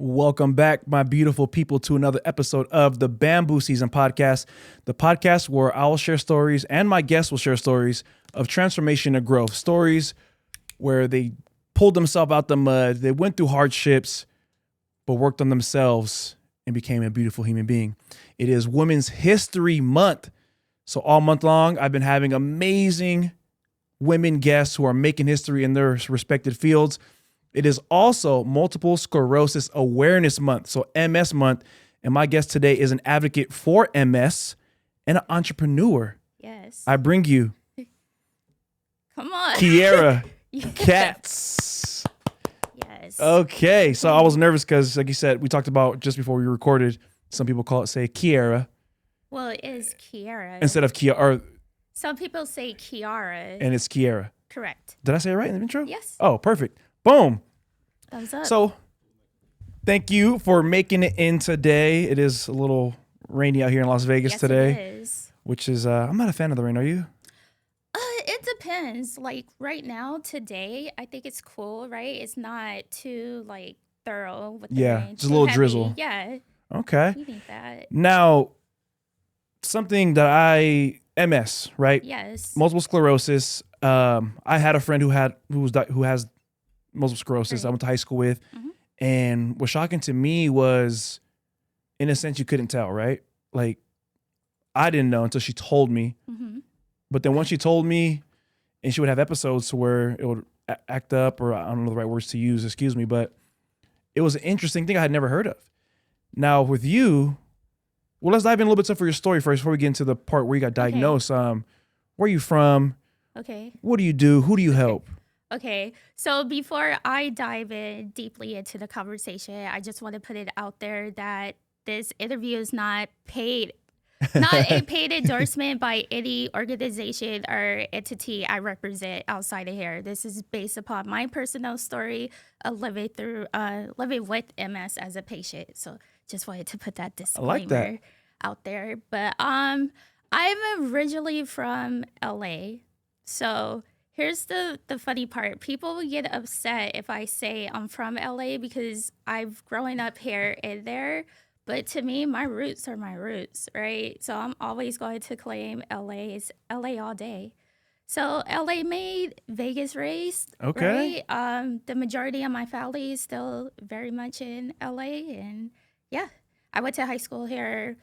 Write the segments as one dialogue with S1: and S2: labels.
S1: Welcome back, my beautiful people, to another episode of the Bamboo SZN Podcast, the podcast where I will share stories and my guests will share stories of transformation and growth, stories where they pulled themselves out the mud, they went through hardships, but worked on themselves and became a beautiful human being. It is Women's History Month, so all month long, I've been having amazing women guests who are making history in their respected fields. It is also Multiple Sclerosis Awareness Month, so MS Month. And my guest today is an advocate for MS and an entrepreneur.
S2: Yes.
S1: I bring you
S2: Come on.
S1: Keiara Katz.
S2: Yes.
S1: Okay, so I was nervous because, like you said, we talked about just before we recorded, some people call it, say, Keiara.
S2: Well, it is Keiara.
S1: Instead of Keiara.
S2: Some people say Keiara.
S1: And it's Keiara.
S2: Correct.
S1: Did I say it right in the intro?
S2: Yes.
S1: Oh, perfect. Boom.
S2: Thumbs up.
S1: So thank you for making it in today. It is a little rainy out here in Las Vegas today.
S2: It is.
S1: Which is, I'm not a fan of the rain. Are you?
S2: It depends. Like right now, today, I think it's cool, right? It's not too like thorough with the rain.
S1: Just a little
S2: heavy.
S1: drizzle.
S2: Yeah.
S1: Okay.
S2: You think that?
S1: Now, something that MS, right?
S2: Yes.
S1: Multiple sclerosis. I had a friend who has multiple sclerosis.
S2: Right.
S1: I went to high school with, and what's shocking to me was, in a sense, you couldn't tell, right? Like, I didn't know until she told me.
S2: Mm-hmm.
S1: But then once she told me, and she would have episodes to where it would act up, or I don't know the right words to use, excuse me, but it was an interesting thing I had never heard of. Now with you, well, let's dive in a little bit for your story first before we get into the part where you got diagnosed. Where are you from?
S2: Okay.
S1: What do you do? Who do you help?
S2: Okay, so before I dive in deeply into the conversation, I just want to put it out there that this interview is not paid, not a paid endorsement by any organization or entity I represent outside of here. This is based upon my personal story of living with MS as a patient. So just wanted to put that disclaimer out there. But I'm originally from LA, so. Here's the funny part. People will get upset if I say I'm from LA because I've grown up here and there. But to me, my roots are my roots, right? So I'm always going to claim LA is LA all day. So LA made, Vegas raised.
S1: Okay.
S2: Right? The majority of my family is still very much in LA. And yeah, I went to high school here.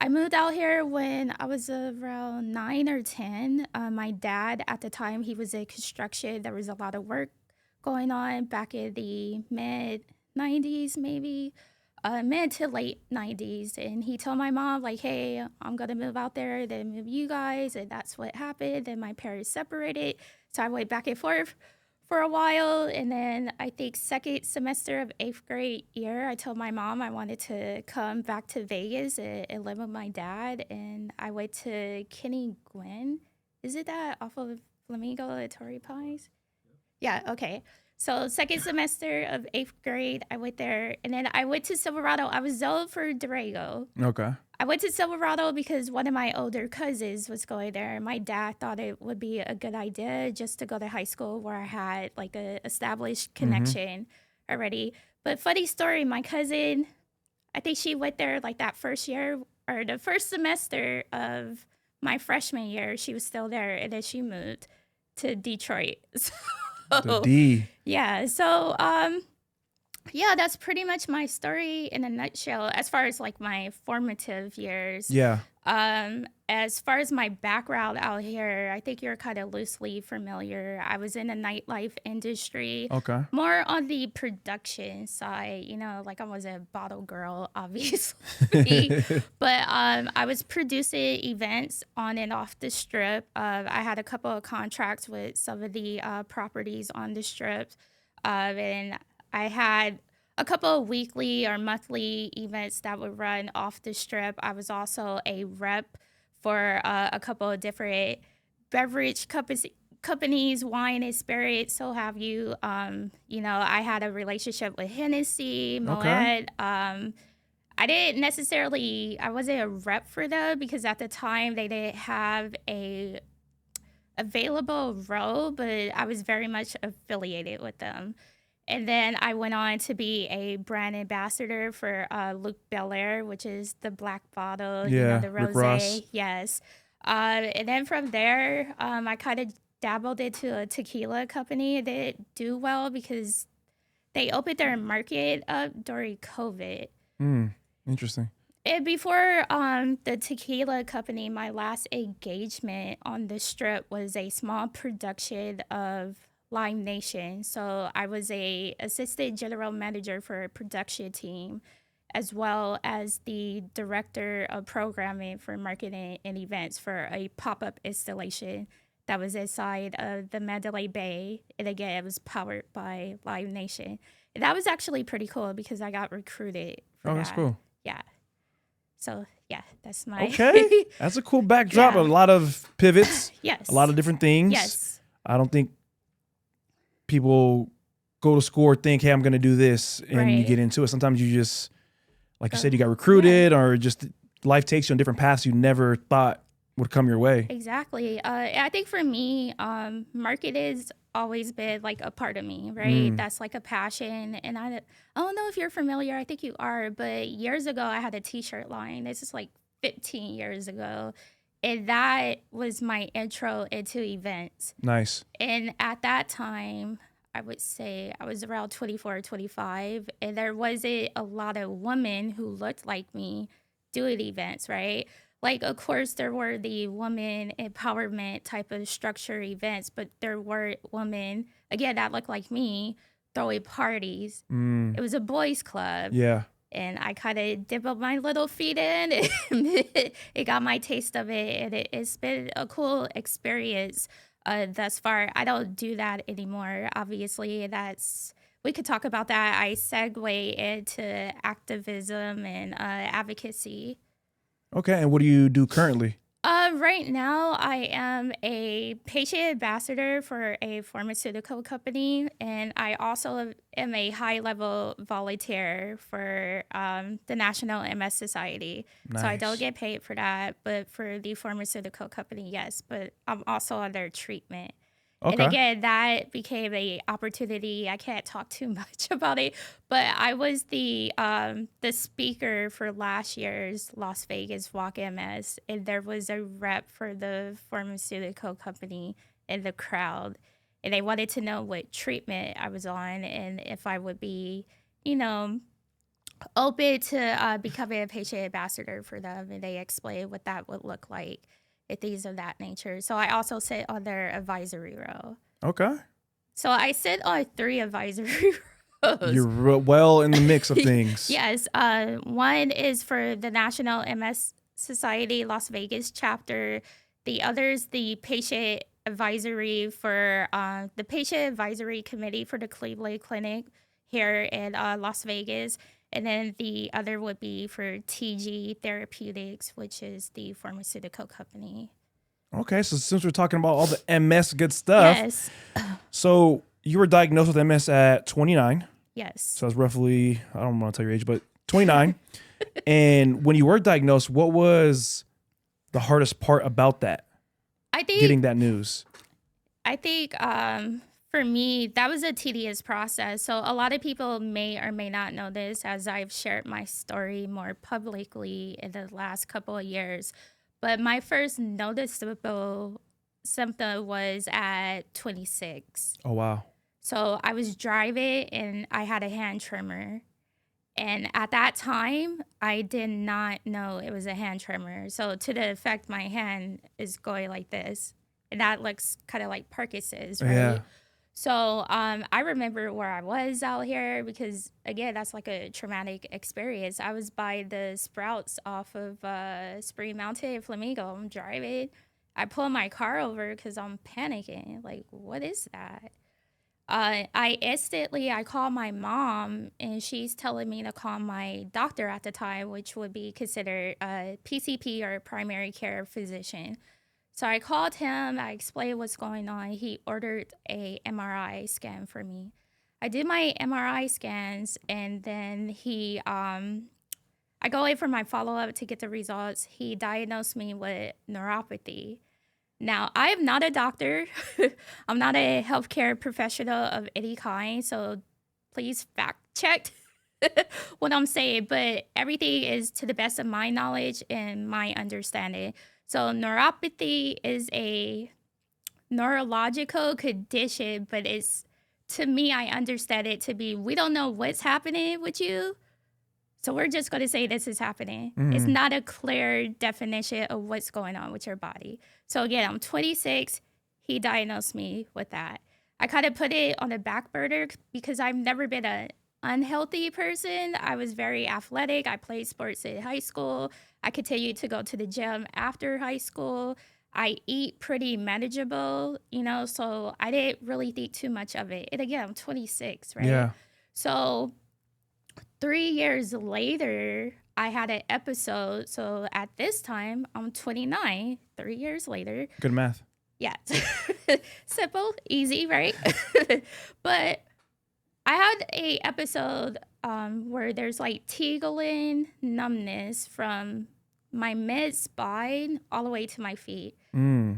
S2: I moved out here when I was around 9 or 10. My dad, at the time, he was in construction. There was a lot of work going on back in the mid-90s, maybe, mid to late 90s. And he told my mom, like, hey, I'm going to move out there, then move you guys. And that's what happened. Then my parents separated. So I went back and forth for a while, and then I think second semester of 8th grade year, I told my mom I wanted to come back to Vegas and live with my dad, and I went to Kenny Gwynn. Is it that off of Flamingo at Torrey Pines? Yeah, okay. So second semester of 8th grade, I went there, and then I went to Silverado. I was zoned for Durango.
S1: Okay.
S2: I went to Silverado because one of my older cousins was going there. And my dad thought it would be a good idea just to go to high school where I had like a established connection already. But funny story, my cousin, I think she went there like that first year or the first semester of my freshman year. She was still there, and then she moved to Detroit.
S1: The D.
S2: Yeah. So, yeah, that's pretty much my story in a nutshell as far as like my formative years.
S1: Yeah.
S2: As far as my background out here, I think you're kind of loosely familiar. I was in the nightlife industry.
S1: Okay.
S2: More on the production side, like I was a bottle girl, obviously. But I was producing events on and off the strip. I had a couple of contracts with some of the properties on the strip. And I had a couple of weekly or monthly events that would run off the strip. I was also a rep for a couple of different beverage companies, wine and spirits, so have you. I had a relationship with Hennessy, Moet.
S1: Okay.
S2: I wasn't a rep for them because at the time they didn't have a available role, but I was very much affiliated with them. And then I went on to be a brand ambassador for Luc Belaire, which is the black bottle,
S1: Yeah,
S2: the
S1: Rick Ross.
S2: rosé. Yes. And then from there, I kind of dabbled into a tequila company. It didn't do well because they opened their market up during COVID.
S1: Interesting.
S2: And before the tequila company, my last engagement on the strip was a small production of Live Nation. So I was a assistant general manager for a production team, as well as the director of programming for marketing and events for a pop-up installation that was inside of the Mandalay Bay. And again, it was powered by Live Nation. And that was actually pretty cool because I got recruited for that.
S1: That's cool.
S2: Yeah. So yeah, that's my
S1: Okay. That's a cool backdrop.
S2: Yeah.
S1: A lot of pivots.
S2: Yes.
S1: A lot of different things.
S2: Yes.
S1: I don't think people go to school or think, hey, I'm going to do this, and you
S2: Right.
S1: get into it. Sometimes you just, like you
S2: Go.
S1: said, you got recruited, or just life takes you on different paths you never thought would come your way.
S2: Exactly. I think for me, market has always been like a part of me, right? That's like a passion. And I don't know if you're familiar. I think you are. But years ago, I had a T-shirt line. This is like 15 years ago. And that was my intro into events.
S1: Nice.
S2: And at that time, I would say I was around 24, 25. And there wasn't a lot of women who looked like me doing events, right? Like, of course, there were the woman empowerment type of structure events, but there were women, again, that looked like me, throwing parties. It was a boys' club.
S1: Yeah.
S2: And I kind of dipped my little feet in. And it got my taste of it. And it's been a cool experience thus far. I don't do that anymore. Obviously, we could talk about that. I segue into activism and advocacy.
S1: Okay. And what do you do currently?
S2: Right now, I am a patient ambassador for a pharmaceutical company, and I also am a high-level volunteer for the National MS Society. So I don't
S1: Nice.
S2: get paid for that, but for the pharmaceutical company, yes. But I'm also under treatment. And
S1: Okay.
S2: again, that became a opportunity. I can't talk too much about it, but I was the speaker for last year's Las Vegas Walk MS, and there was a rep for the pharmaceutical company in the crowd, and they wanted to know what treatment I was on and if I would be, open to becoming a patient ambassador for them, and they explained what that would look like and things of that nature. So I also sit on their advisory role.
S1: Okay.
S2: So I sit on 3 advisory roles.
S1: You're well in the mix of things.
S2: Yes. One is for the National MS Society Las Vegas chapter. The other is the patient advisory for the patient advisory committee for the Cleveland Clinic here in Las Vegas. And then the other would be for TG Therapeutics, which is the pharmaceutical company.
S1: Okay. So since we're talking about all the MS good stuff,
S2: Yes.
S1: so you were diagnosed with MS at 29.
S2: Yes.
S1: So that's roughly, I don't want to tell your age, but 29. And when you were diagnosed, what was the hardest part about that,
S2: I think
S1: getting that news?
S2: For me, that was a tedious process. So a lot of people may or may not know this as I've shared my story more publicly in the last couple of years. But my first noticeable symptom was at 26.
S1: Oh, wow.
S2: So I was driving and I had a hand tremor. And at that time, I did not know it was a hand tremor. So to the effect, my hand is going like this. And that looks kind of like Parkinson's, right?
S1: Yeah.
S2: So I remember where I was out here because, again, that's like a traumatic experience. I was by the Sprouts off of Spring Mountain in Flamingo. I'm driving. I pull my car over because I'm panicking. Like, what is that? I call my mom, and she's telling me to call my doctor at the time, which would be considered a PCP or a primary care physician. So I called him, I explained what's going on. He ordered a MRI scan for me. I did my MRI scans, and then I go in for my follow-up to get the results. He diagnosed me with neuropathy. Now, I am not a doctor. I'm not a healthcare professional of any kind. So please fact check what I'm saying, but everything is to the best of my knowledge and my understanding. So neuropathy is a neurological condition, but it's, to me, I understand it to be, we don't know what's happening with you. So we're just going to say this is happening. It's not a clear definition of what's going on with your body. So again, I'm 26. He diagnosed me with that. I kind of put it on the back burner because I've never been an unhealthy person. I was very athletic. I played sports in high school. I continued to go to the gym after high school. I eat pretty manageable, so I didn't really think too much of it. And again, I'm 26, right?
S1: Yeah.
S2: So 3 years later, I had an episode. So at this time, I'm 29, 3 years later.
S1: Good math.
S2: Yeah. Simple, easy, right? But I had a episode where there's like tingling numbness from my mid spine all the way to my feet.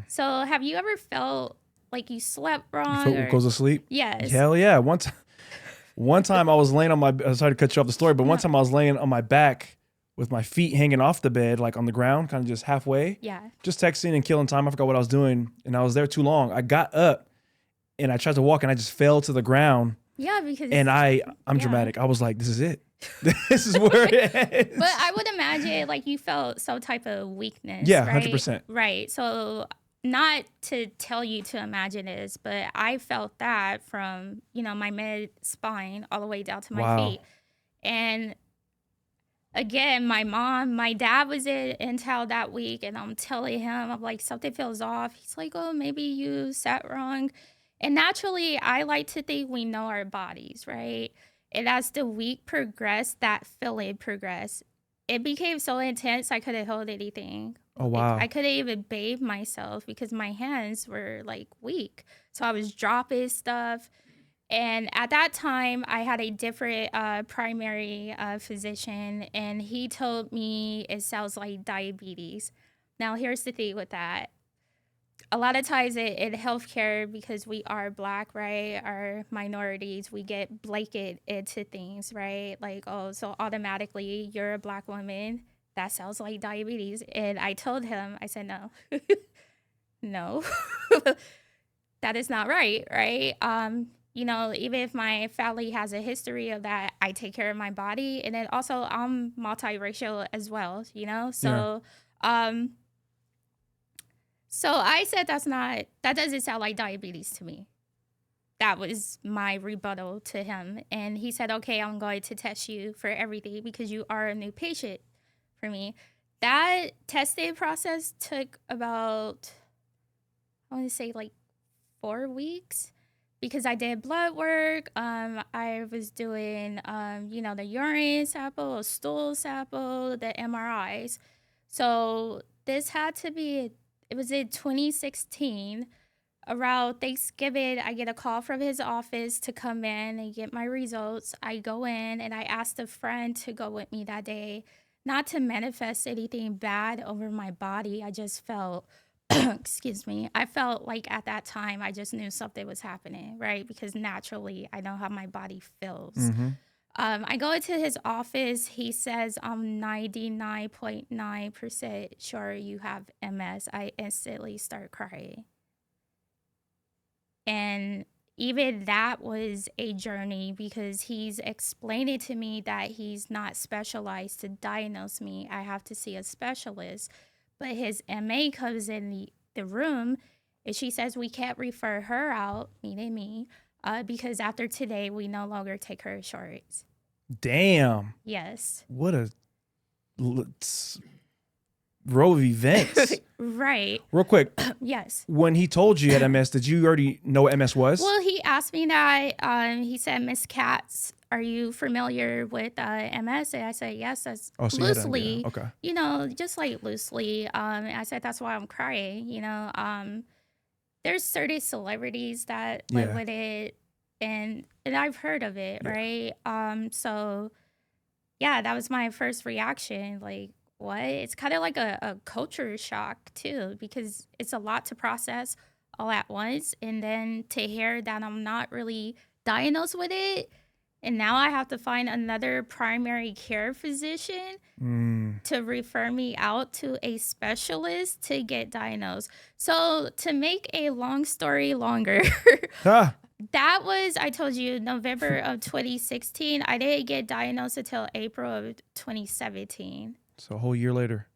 S2: So have you ever felt like you slept wrong?
S1: Goes to sleep?
S2: Yes.
S1: Hell yeah. One time I was laying on my, sorry to cut you off the story, but one time I was laying on my back with my feet hanging off the bed, like on the ground, kind of just halfway.
S2: Yeah.
S1: Just texting and killing time. I forgot what I was doing. And I was there too long. I got up and I tried to walk and I just fell to the ground.
S2: Yeah, because...
S1: And I'm dramatic. I was like, this is it. This is where it ends.
S2: But I would imagine like you felt some type of weakness.
S1: Yeah,
S2: right?
S1: 100%.
S2: Right. So not to tell you to imagine this, but I felt that from, my mid spine all the way down to my feet. And again, my dad was in town that week, and I'm telling him, I'm like, something feels off. He's like, oh, maybe you sat wrong. And naturally, I like to think we know our bodies, right? And as the week progressed, that feeling progressed. It became so intense, I couldn't hold anything.
S1: Oh, wow.
S2: I couldn't even bathe myself because my hands were like weak. So I was dropping stuff. And at that time, I had a different primary physician, and he told me it sounds like diabetes. Now, here's the thing with that. A lot of times in healthcare, because we are Black, right, our minorities, we get blanket into things, right? Like, oh, so automatically you're a Black woman. That sounds like diabetes. And I told him, I said, no, no, that is not right, right? Even if my family has a history of that, I take care of my body. And then also I'm multiracial as well, So, So I said, that doesn't sound like diabetes to me. That was my rebuttal to him. And he said, okay, I'm going to test you for everything because you are a new patient for me. That testing process took about, I want to say like 4 weeks because I did blood work. I was doing, the urine sample, a stool sample, the MRIs. So this had to be, it was in 2016. Around Thanksgiving, I get a call from his office to come in and get my results. I go in and I asked a friend to go with me that day, not to manifest anything bad over my body. I just felt, excuse me, I felt like at that time, I just knew something was happening, right? Because naturally, I know how my body feels. I go into his office. He says, I'm 99.9% sure you have MS. I instantly start crying. And even that was a journey because he's explaining to me that he's not specialized to diagnose me. I have to see a specialist. But his MA comes in the room and she says we can't refer her out, meaning me, because after today, we no longer take her insurance.
S1: Damn.
S2: Yes.
S1: What a row of events.
S2: Right.
S1: Real quick.
S2: Yes.
S1: When he told you you had MS, did you already know what MS was?
S2: Well, he asked me that. He said, Miss Katz, are you familiar with MS? And I said, yes, that's loosely.
S1: Okay.
S2: Just like loosely. I said, that's why I'm crying. There's certain celebrities that live with it. And I've heard of it, right? So, yeah, that was my first reaction. Like, what? It's kind of like a culture shock, too, because it's a lot to process all at once. And then to hear that I'm not really diagnosed with it, And now I have to find another primary care physician to refer me out to a specialist to get diagnosed. So to make a long story longer,
S1: Ah,
S2: that was, I told you, November of 2016. I didn't get diagnosed until April of 2017.
S1: so a whole year later,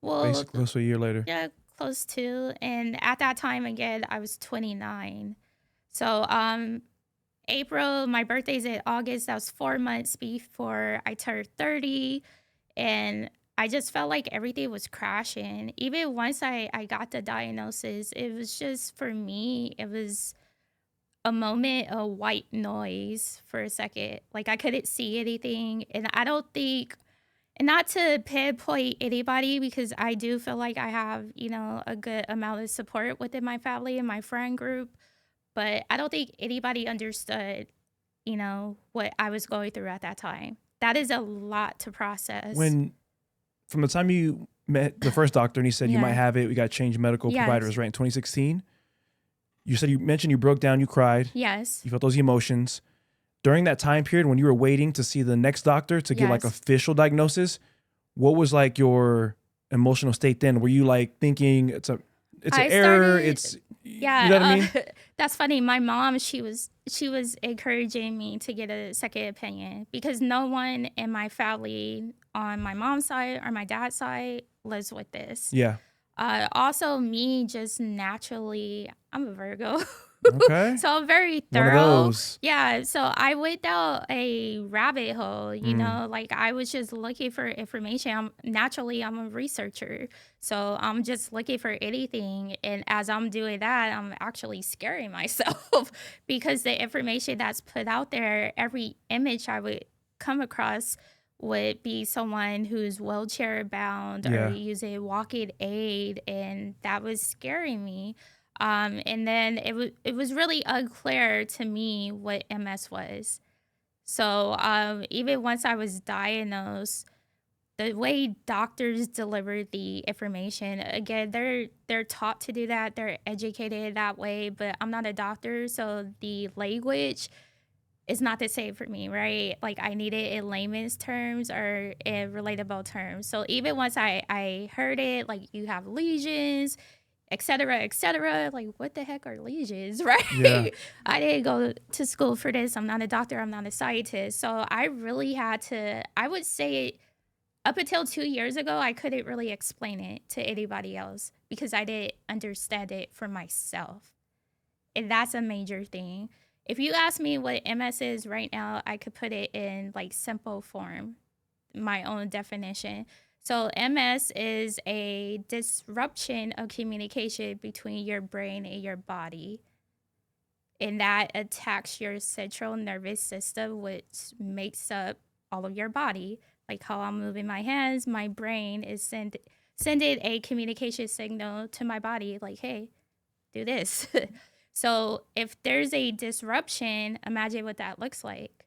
S2: Well,
S1: basically close to a year later.
S2: yeah, close to. And at that time, again, I was 29. So April, my birthday's in August. That was 4 months before I turned 30. And I just felt like everything was crashing. Even once I got the diagnosis, it was just, for me, it was a moment of white noise for a second. Like I couldn't see anything. And I don't think, and not to pinpoint anybody, because I do feel like I have, a good amount of support within my family and my friend group. But I don't think anybody understood, what I was going through at that time. That is a lot to process.
S1: From the time you met the first doctor and he said you
S2: Yeah.
S1: might have it, we got to change medical
S2: Yes.
S1: providers, right? In 2016, you mentioned you broke down, you cried,
S2: Yes.
S1: you felt those emotions. During that time period when you were waiting to see the next doctor to get like
S2: Yes.
S1: official diagnosis, what was like your emotional state then? Were you like thinking it's an error?
S2: Yeah,
S1: you know what I mean?
S2: That's funny. My mom, she was encouraging me to get a second opinion because no one in my family on my mom's side or my dad's side lives with this.
S1: Yeah.
S2: Also, me just naturally, I'm a Virgo.
S1: Okay.
S2: So I'm very
S1: One of
S2: thorough.
S1: those.
S2: Yeah. So I went down a rabbit hole, like I was just looking for information. I'm a researcher. So I'm just looking for anything. And as I'm doing that, I'm actually scaring myself because the information that's put out there, every image I would come across would be someone who's wheelchair bound
S1: Yeah.
S2: or using a walking aid. And that was scaring me. And then it was really unclear to me what MS was. So even once I was diagnosed, the way doctors deliver the information, again, they're taught to do that. They're educated that way, but I'm not a doctor, so the language is not the same for me, right? Like I need it in layman's terms or in relatable terms. So even once I heard it, like you have lesions, et cetera, like what the heck are lesions, right?
S1: Yeah.
S2: I didn't go to school for this. I'm not a doctor. I'm not a scientist. So I really had to, I would say up until 2 years ago, I couldn't really explain it to anybody else because I didn't understand it for myself. And that's a major thing. If you ask me what MS is right now, I could put it in like simple form, my own definition. So MS is a disruption of communication between your brain and your body. And that attacks your central nervous system, which makes up all of your body. Like how I'm moving my hands, my brain is sending a communication signal to my body like, hey, do this. So if there's a disruption, imagine what that looks like.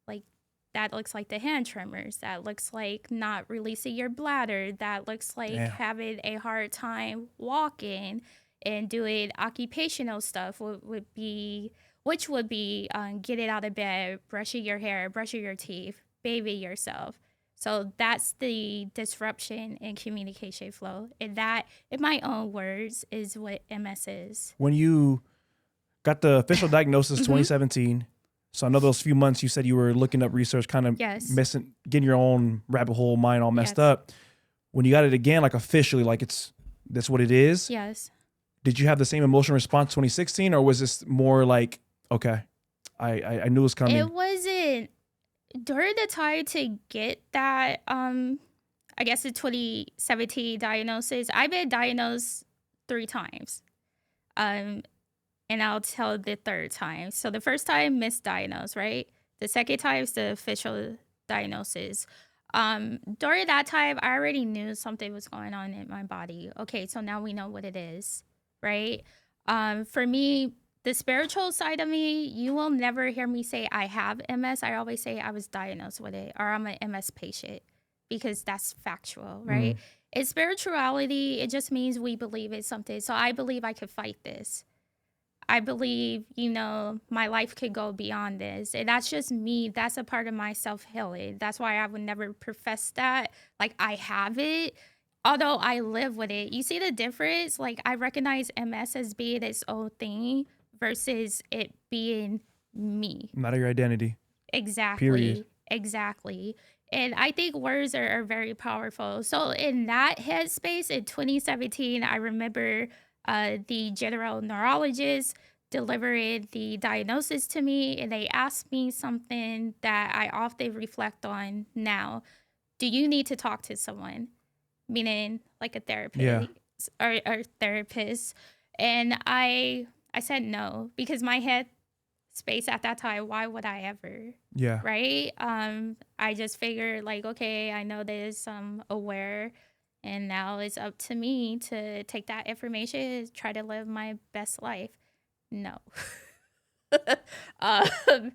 S2: Like that looks like the hand tremors. That looks like not releasing your bladder. That looks like
S1: Damn.
S2: having a hard time walking and doing occupational stuff, which would be getting out of bed, brushing your hair, brushing your teeth, bathing yourself. So that's the disruption in communication flow. And that, in my own words, is what MS is.
S1: When you got the official diagnosis,
S2: Mhm.
S1: 2017, so I know those few months you said you were looking up research, kind of
S2: Yes.
S1: getting your own rabbit hole mind all messed
S2: Yes.
S1: up. When you got it again, like officially, like that's what it is.
S2: Yes.
S1: Did you have the same emotional response 2016, or was this more like, okay, I knew it was coming?
S2: It wasn't during the time to get that, I guess the 2017 diagnosis. I've been diagnosed 3 times. And I'll tell the third time. So the first time, misdiagnosed, right? The second time is the official diagnosis. During that time, I already knew something was going on in my body. Okay, so now we know what it is, right? For me, the spiritual side of me, you will never hear me say I have MS. I always say I was diagnosed with it or I'm an MS patient because that's factual, right? In spirituality, it just means we believe in something. So I believe I could fight this. I believe, my life could go beyond this. And that's just me. That's a part of my self-healing. That's why I would never profess that. Like, I have it, although I live with it. You see the difference? Like, I recognize MS as being its own thing versus it being me.
S1: Not your identity.
S2: Exactly.
S1: Period.
S2: Exactly. And I think words are very powerful. So in that headspace in 2017, I remember the general neurologist delivering the diagnosis to me, and they asked me something that I often reflect on now. Do you need to talk to someone? Meaning like a therapist or therapist. And I said no, because my head space at that time, why would I ever?
S1: Yeah.
S2: Right? I just figured like, okay, I know this, I'm aware, and now it's up to me to take that information and try to live my best life. No. um,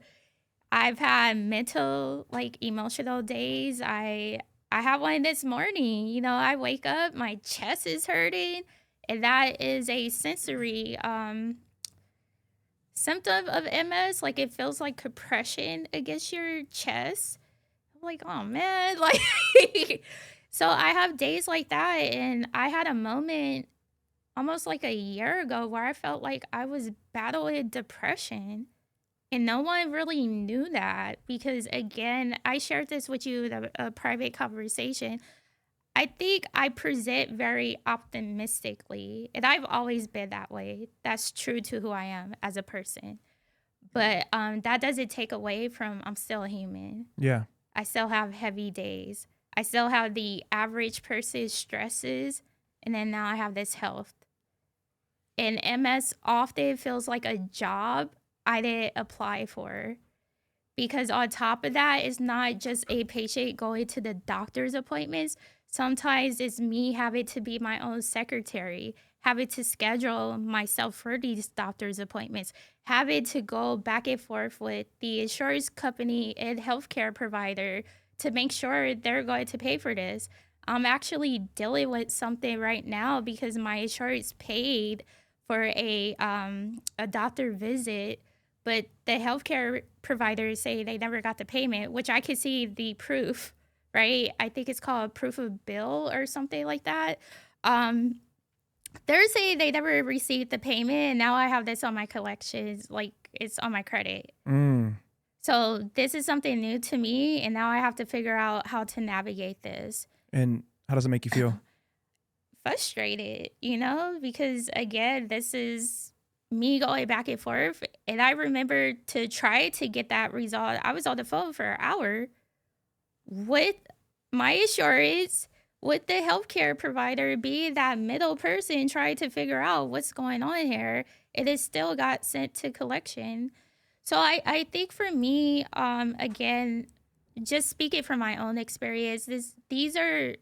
S2: I've had mental, like emotional days. I have one this morning. I wake up, my chest is hurting, and that is a sensory symptom of MS. Like, it feels like compression against your chest. I'm like, oh man, like so I have days like that, and I had a moment almost like a year ago where I felt like I was battling depression. And no one really knew that because, again, I shared this with you in a private conversation. I think I present very optimistically, and I've always been that way. That's true to who I am as a person. But that doesn't take away from I'm still a human.
S1: Yeah.
S2: I still have heavy days. I still have the average person's stresses, and then now I have this health. And MS often feels like a job I didn't apply for. Because on top of that, it's not just a patient going to the doctor's appointments. Sometimes it's me having to be my own secretary, having to schedule myself for these doctor's appointments, having to go back and forth with the insurance company and healthcare provider to make sure they're going to pay for this. I'm actually dealing with something right now because my insurance paid for a doctor visit, but the healthcare providers say they never got the payment, which I could see the proof, right? I think it's called proof of bill or something like that. They're saying they never received the payment, and now I have this on my collections, like it's on my credit. So this is something new to me, and now I have to figure out how to navigate this.
S1: And how does it make you feel?
S2: Frustrated, because again, this is me going back and forth. And I remember to try to get that resolved, I was on the phone for an hour with my insurance, with the healthcare provider, being that middle person trying to figure out what's going on here. It is still got sent to collection. So I think for me, again, just speaking from my own experience, these are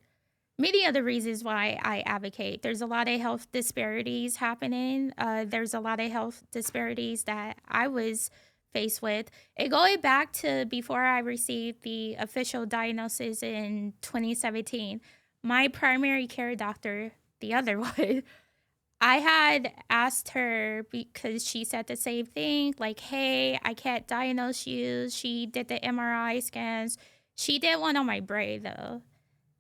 S2: many of the reasons why I advocate. There's a lot of health disparities happening. There's a lot of health disparities that I was faced with. And going back to before I received the official diagnosis in 2017, my primary care doctor, the other one, I had asked her because she said the same thing, like, hey, I can't diagnose you. She did the MRI scans. She did one on my brain, though.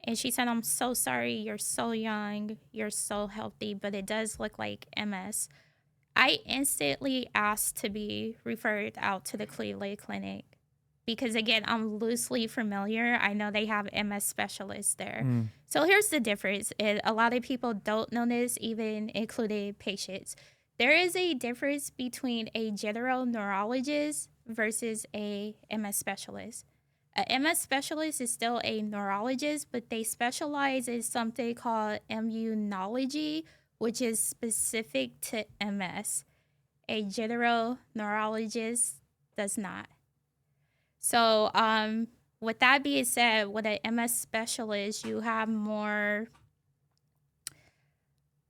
S2: And she said, I'm so sorry. You're so young. You're so healthy, but it does look like MS. I instantly asked to be referred out to the Cleveland Clinic because, again, I'm loosely familiar. I know they have MS specialists there. So here's the difference. And a lot of people don't know this, even including patients. There is a difference between a general neurologist versus a MS specialist. A MS specialist is still a neurologist, but they specialize in something called immunology, which is specific to MS. A general neurologist does not. So with that being said, with an MS specialist, you have more,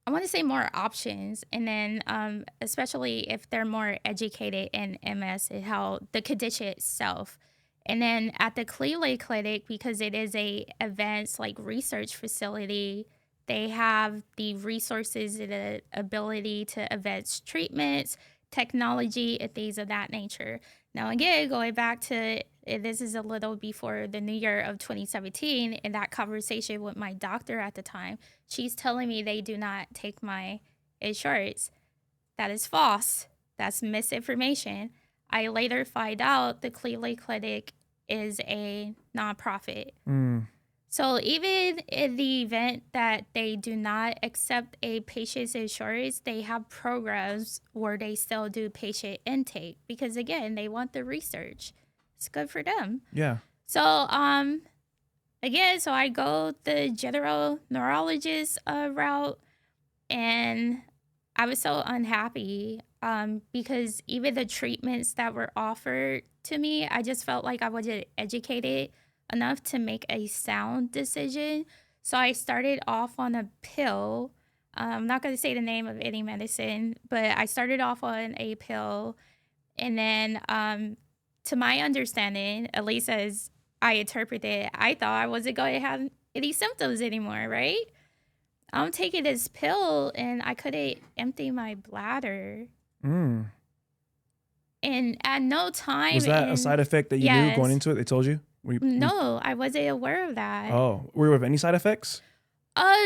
S2: I want to say more options. And then especially if they're more educated in MS and how the condition itself. And then at the Cleveland Clinic, because it is a advanced like research facility, they have the resources and the ability to advance treatments. technology and things of that nature. Now, again, going back to this is a little before the new year of 2017, and that conversation with my doctor at the time, she's telling me they do not take my insurance. That is false. That's misinformation. I later find out the Cleveland Clinic is a nonprofit. So even in the event that they do not accept a patient's insurance, they have programs where they still do patient intake because, again, they want the research. It's good for them.
S1: Yeah.
S2: So again, so I go the general neurologist route, and I was so unhappy because even the treatments that were offered to me, I just felt like I wasn't educated enough to make a sound decision. So I started off on a pill. I'm not going to say the name of any medicine, but I started off on a pill. And then to my understanding, at least as I interpreted it, I thought I wasn't going to have any symptoms anymore, right? I'm taking this pill and I couldn't empty my bladder. And at no time...
S1: Was that a side effect that you knew going into it? They told you?
S2: No, I wasn't aware of that.
S1: Oh, were you aware of any side effects?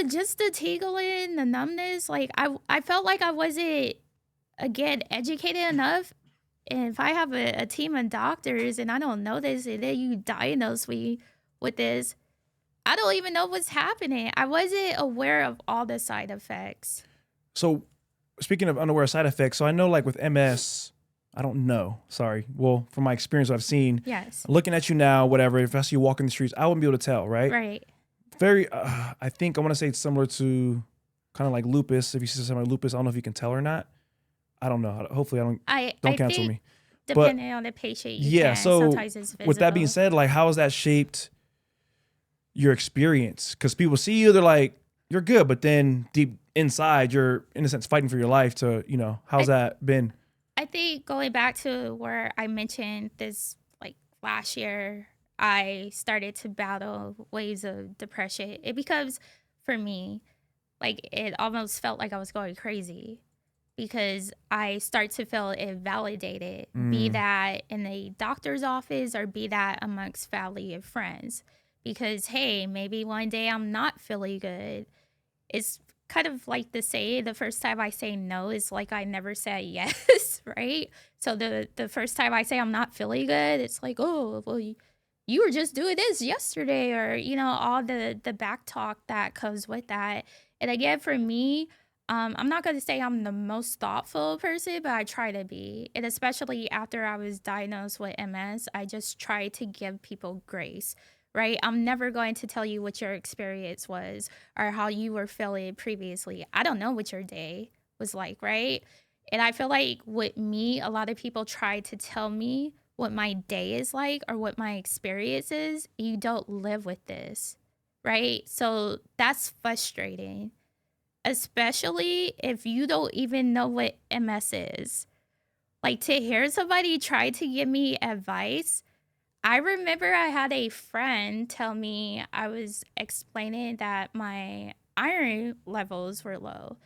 S2: Just the tingling, the numbness. Like I felt like I wasn't, again, educated enough. And if I have a team of doctors and I don't know this, and then you diagnose me with this, I don't even know what's happening. I wasn't aware of all the side effects.
S1: So, speaking of unaware side effects, so I know like with MS, I don't know. Sorry. Well, from my experience, I've seen.
S2: Yes.
S1: Looking at you now, whatever. If I see you walking the streets, I wouldn't be able to tell, right?
S2: Right.
S1: Very. I think I want to say it's similar to kind of like lupus. If you see something like lupus, I don't know if you can tell or not. I don't know. Hopefully, don't cancel me.
S2: Depending on the patient,
S1: yeah. So
S2: sometimes it's visible.
S1: With that being said, like how has that shaped your experience? Because people see you, they're like, you're good, but then deep inside, you're in a sense fighting for your life. To how's that been?
S2: I think going back to where I mentioned this, like last year, I started to battle waves of depression. It becomes, for me, like it almost felt like I was going crazy because I start to feel invalidated, be that in the doctor's office or be that amongst family and friends. Because, hey, maybe one day I'm not feeling good. It's kind of like the saying, the first time I say no is like I never said yes, right? So the first time I say I'm not feeling good, it's like, oh, well, you were just doing this yesterday, or, all the back talk that comes with that. And again, for me, I'm not going to say I'm the most thoughtful person, but I try to be. And especially after I was diagnosed with MS, I just try to give people grace. Right? I'm never going to tell you what your experience was or how you were feeling previously. I don't know what your day was like, right? And I feel like with me, a lot of people try to tell me what my day is like or what my experience is. You don't live with this, right? So that's frustrating, especially if you don't even know what MS is. Like, to hear somebody try to give me advice, I remember I had a friend tell me, I was explaining that my iron levels were low.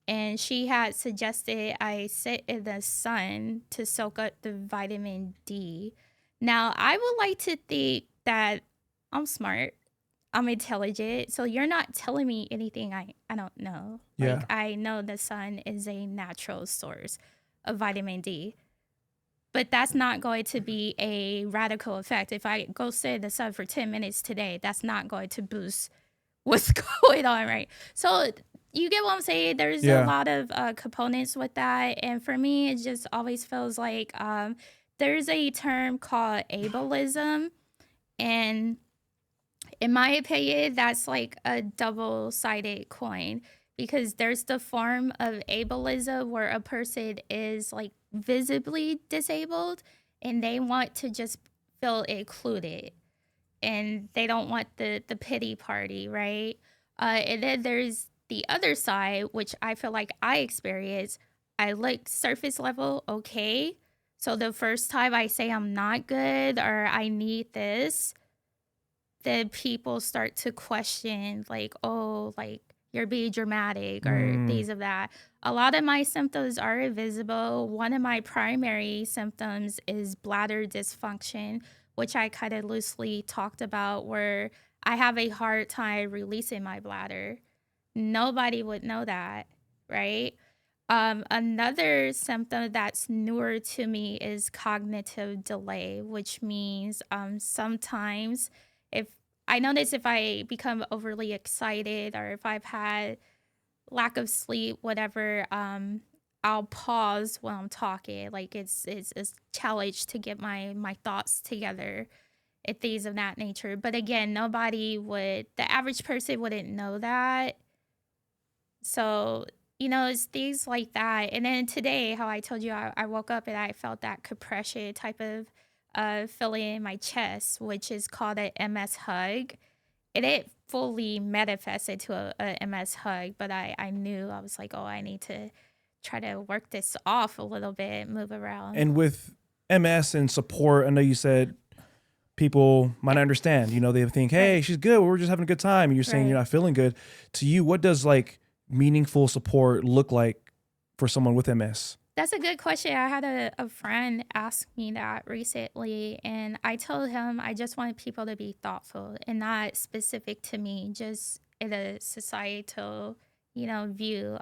S2: And she had suggested I sit in the sun to soak up the vitamin D. Now, I would like to think that I'm smart, I'm intelligent. So you're not telling me anything I don't know.
S1: Yeah.
S2: Like, I know the sun is a natural source of vitamin D. But that's not going to be a radical effect. If I go sit in the sun for 10 minutes today, that's not going to boost what's going on, right? So you get what I'm saying? There's a lot of components with that. And for me, it just always feels like there's a term called ableism. And in my opinion, that's like a double-sided coin. Because there's the form of ableism where a person is like visibly disabled and they want to just feel included and they don't want the pity party, right? And then there's the other side, which I feel like I experience. I look surface level okay. So the first time I say I'm not good or I need this, then people start to question like, oh, like, you're being dramatic or things of that. A lot of my symptoms are invisible. One of my primary symptoms is bladder dysfunction, which I kind of loosely talked about, where I have a hard time releasing my bladder. Nobody would know that, right? Another symptom that's newer to me is cognitive delay, which means sometimes if I notice if I become overly excited or if I've had lack of sleep, whatever, I'll pause when I'm talking. Like it's a challenge to get my thoughts together and things of that nature. But again, the average person wouldn't know that. So, it's things like that. And then today, how I told you, I woke up and I felt that compression type of feeling in my chest, which is called an MS hug. And it fully manifested to a MS hug, but I knew, I was like, oh, I need to try to work this off a little bit, move around.
S1: And with MS and support, I know you said people might not understand. They think, hey, she's good. We're just having a good time. And you're saying you're not feeling good. To you, what does meaningful support look like for someone with MS?
S2: That's a good question. I had a friend ask me that recently, and I told him I just want people to be thoughtful and not specific to me, just in a societal, view.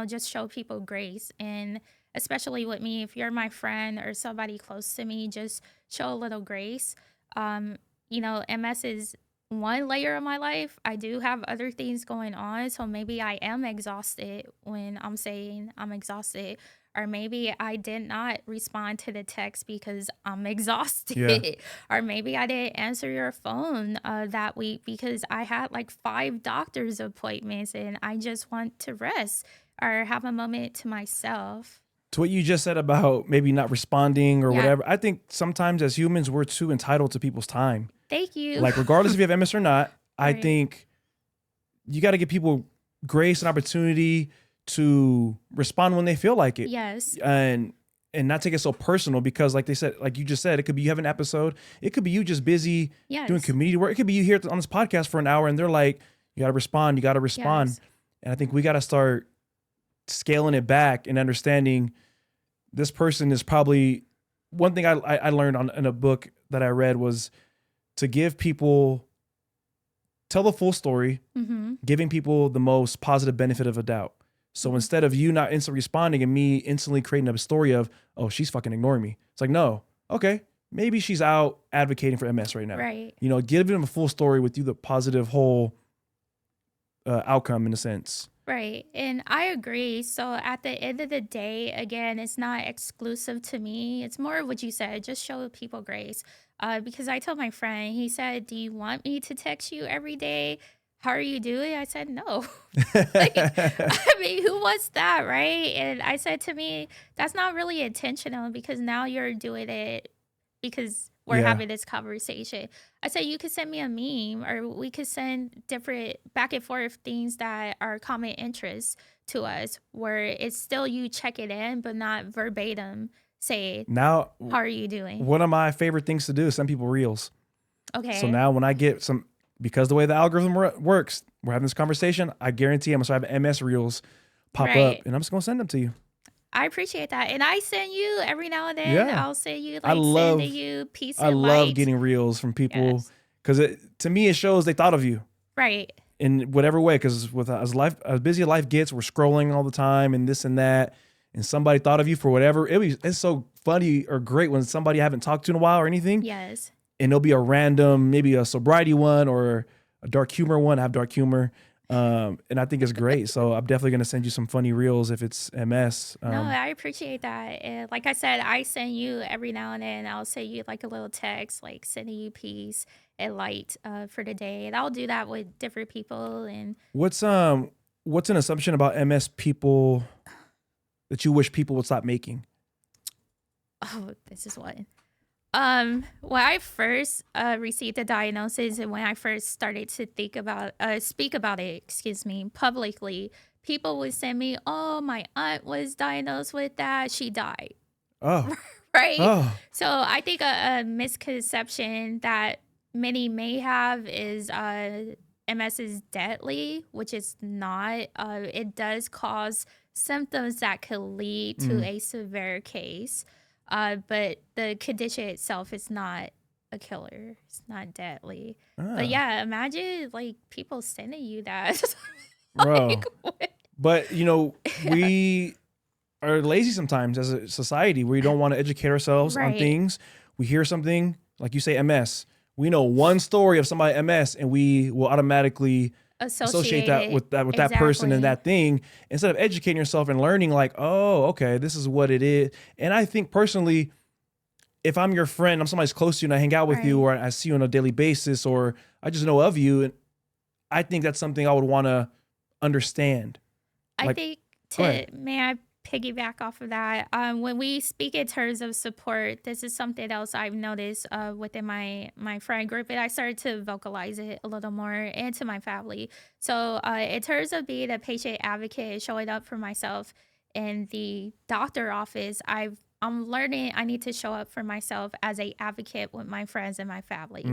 S2: Just show people grace. And especially with me, if you're my friend or somebody close to me, just show a little grace. MS is one layer of my life. I do have other things going on, so maybe I am exhausted when I'm saying I'm exhausted, or maybe I did not respond to the text because I'm exhausted, or maybe I didn't answer your phone that week because I had 5 doctor's appointments and I just want to rest or have a moment to myself.
S1: To what you just said about maybe not responding or whatever, I think sometimes as humans, we're too entitled to people's time.
S2: Thank you.
S1: Regardless if you have MS or not, I think you got to give people grace and opportunity to respond when they feel like it.
S2: Yes.
S1: And not take it so personal because like they said, like you just said, it could be you have an episode. It could be you just busy doing community work. It could be you here on this podcast for an hour and they're like, you got to respond. You got to respond. Yes. And I think we got to start scaling it back and understanding this person is probably one thing I learned in a book that I read was to give people, tell the full story, giving people the most positive benefit of a doubt. So instead of you not instantly responding and me instantly creating a story of, oh, she's fucking ignoring me. It's like, no, okay, maybe she's out advocating for MS right now.
S2: Right.
S1: Give them a full story with you, the positive whole outcome in a sense.
S2: Right. And I agree. So at the end of the day, again, it's not exclusive to me. It's more of what you said, just show people grace. Because I told my friend, he said, do you want me to text you every day? How are you doing? I said, no. Who wants that, right? And I said to me, that's not really intentional because now you're doing it because we're having this conversation. I said, you could send me a meme or we could send different back and forth things that are common interests to us where it's still you checking in, but not verbatim say, now, how are you doing?
S1: One of my favorite things to do is send people reels.
S2: Okay.
S1: So now when I get because the way the algorithm works, we're having this conversation, I guarantee I'm going to start having MS reels pop up and I'm just going to send them to you.
S2: I appreciate that. And I send you every now and then. I'll send you sending you peace and light. I love
S1: getting reels from people because to me, it shows they thought of you.
S2: Right.
S1: In whatever way, because with as busy as life gets, we're scrolling all the time and this and that. And somebody thought of you for whatever. It's so funny or great when somebody I haven't talked to in a while or anything.
S2: Yes.
S1: And it'll be a random, maybe a sobriety one or a dark humor one. I have dark humor. And I think it's great. So I'm definitely going to send you some funny reels if it's MS.
S2: No, I appreciate that. And like I said, I send you every now and then. I'll send you a little text, sending you peace and light for the day. And I'll do that with different people. And
S1: what's an assumption about MS people that you wish people would stop making?
S2: Oh, this is one. When I first received the diagnosis and when I first started to speak about it, publicly, people would send me, oh, my aunt was diagnosed with that. She died.
S1: Oh.
S2: Right?
S1: Oh.
S2: So I think a misconception that many may have is MS is deadly, which is not. It does cause symptoms that could lead to a severe case, but the condition itself is not a killer. It's not deadly. But yeah, imagine like people sending you that.
S1: Bro. But we are lazy sometimes as a society. We don't want to educate ourselves on things. We hear something, like you say, MS. We know one story of somebody MS, and we will automatically associate that with that person and that thing, instead of educating yourself and learning, like, oh, okay, this is what it is. And I think personally, if I'm your friend, I'm somebody's close to you and I hang out with you, or I see you on a daily basis, or I just know of you, and I think that's something I would want to understand.
S2: I think may I piggyback off of that? When we speak in terms of support, this is something else I've noticed within my friend group, and I started to vocalize it a little more, and to my family. So in terms of being a patient advocate, showing up for myself in the doctor office, I'm learning I need to show up for myself as a advocate with my friends and my family.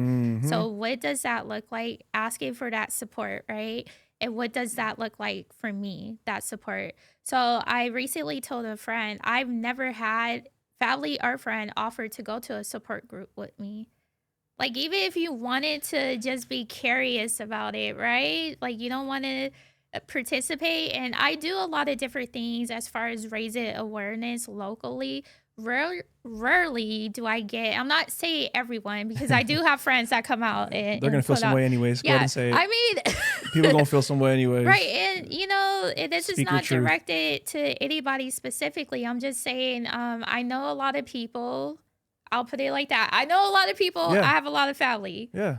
S2: So what does that look like? Asking for that support, right? And what does that look like for me, that support? So I recently told a friend, I've never had family or friend offer to go to a support group with me. Like, even if you wanted to just be curious about it, right? Like, you don't want to participate. And I do a lot of different things as far as raising awareness locally. Rarely do I get, I'm not saying everyone, because I do have friends that come out and
S1: they're going to feel some way anyways. Go ahead and say it.
S2: I mean,
S1: people are going to feel some way anyways.
S2: Right. And, this is not directed to anybody specifically. I'm just saying, I know a lot of people. I'll put it like that. I know a lot of people. I have a lot of family.
S1: Yeah.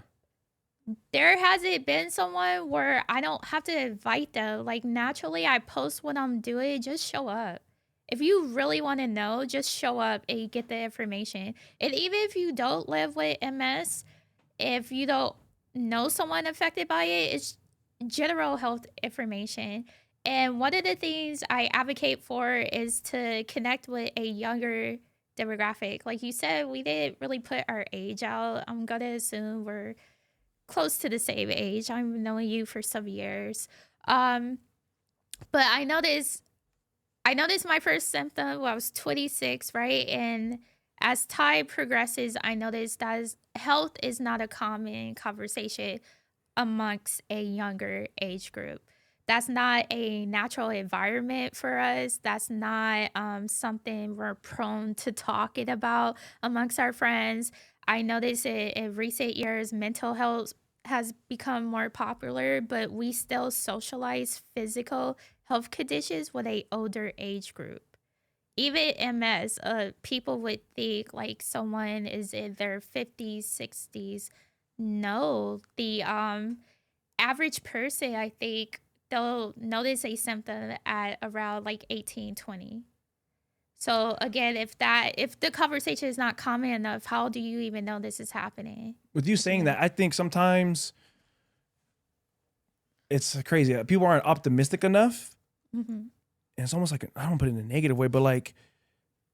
S2: There hasn't been someone where I don't have to invite them. Like, naturally, I post what I'm doing. Just show up. If you really want to know, just show up and get the information. And even if you don't live with MS, if you don't know someone affected by it, it's general health information. And one of the things I advocate for is to connect with a younger demographic. Like you said, we didn't really put our age out. I'm going to assume we're close to the same age. I've known you for some years. But I noticed my first symptom when I was 26, right? And as time progresses, I noticed that health is not a common conversation amongst a younger age group. That's not a natural environment for us. That's not something we're prone to talking about amongst our friends. I noticed in recent years, mental health has become more popular, but we still socialize physical health conditions with an older age group. Even MS, people would think like someone is in their 50s, 60s. No, the average person, I think, they'll notice a symptom at around like 18, 20. So again, if the conversation is not common enough, how do you even know this is happening?
S1: With you saying that, I think sometimes it's crazy. People aren't optimistic enough. And it's almost like, I don't put it in a negative way, but like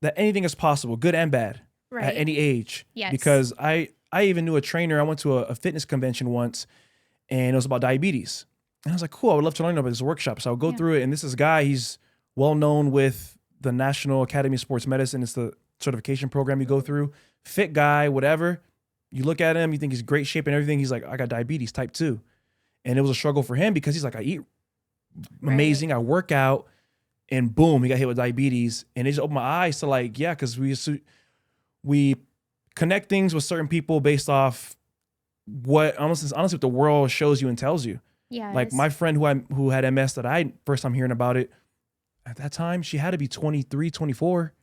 S1: that anything is possible, good and bad, at any age.
S2: Yes.
S1: Because I even knew a trainer. I went to a fitness convention once, and it was about diabetes. And I was like, cool, I would love to learn about this workshop. So I'll go through it. And this is a guy, he's well known with the National Academy of Sports Medicine. It's the certification program you go through. Fit guy, whatever. You look at him, you think he's great shape and everything. He's like, I got diabetes type 2. And it was a struggle for him because he's like, I eat amazing, I work out, and boom, he got hit with diabetes. And it just opened my eyes to like, yeah, because we connect things with certain people based off what honestly what the world shows you and tells you.
S2: Yeah.
S1: Like my friend who had MS that I first time hearing about it, at that time she had to be 23, 24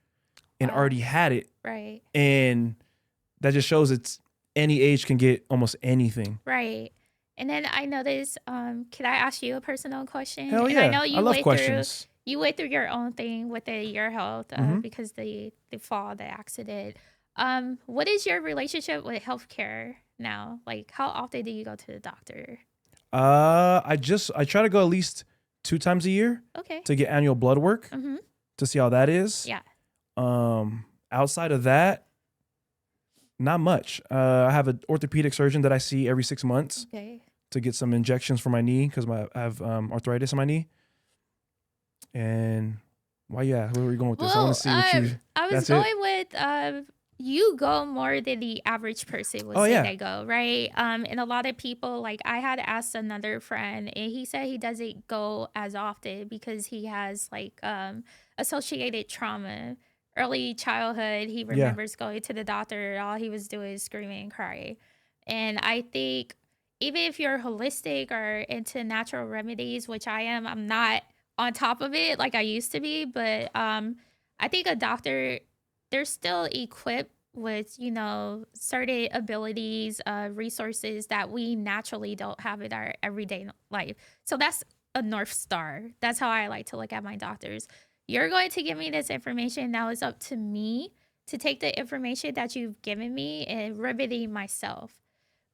S1: and already had it.
S2: Right.
S1: And that just shows it's any age can get almost anything.
S2: Right. And then I noticed, can I ask you a personal question?
S1: Hell yeah.
S2: And I know you
S1: love questions.
S2: You went through your own thing with your health because the fall, the accident. What is your relationship with healthcare now? Like, how often do you go to the doctor?
S1: I try to go at least 2 times a year.
S2: Okay.
S1: To get annual blood work to see how that is.
S2: Yeah.
S1: Outside of that, not much. I have an orthopedic surgeon that I see every 6 months.
S2: Okay.
S1: to get some injections for my knee because I have arthritis in my knee. And why? Yeah, where are we going with this? I want to see what you.
S2: I was
S1: That's it?
S2: going with you go more than the average person would
S1: Oh,
S2: say
S1: yeah.
S2: they go, right? And a lot of people, like I had asked another friend, and he said he doesn't go as often because he has like associated trauma. Early childhood, he
S1: Yeah.
S2: remembers going to the doctor, all he was doing is screaming and crying. And I think even if you're holistic or into natural remedies, which I am, I'm not on top of it like I used to be, but I think a doctor, they're still equipped with, you know, certain abilities, resources that we naturally don't have in our everyday life. So that's a North Star. That's how I like to look at my doctors. You're going to give me this information. Now it's up to me to take the information that you've given me and remedy myself.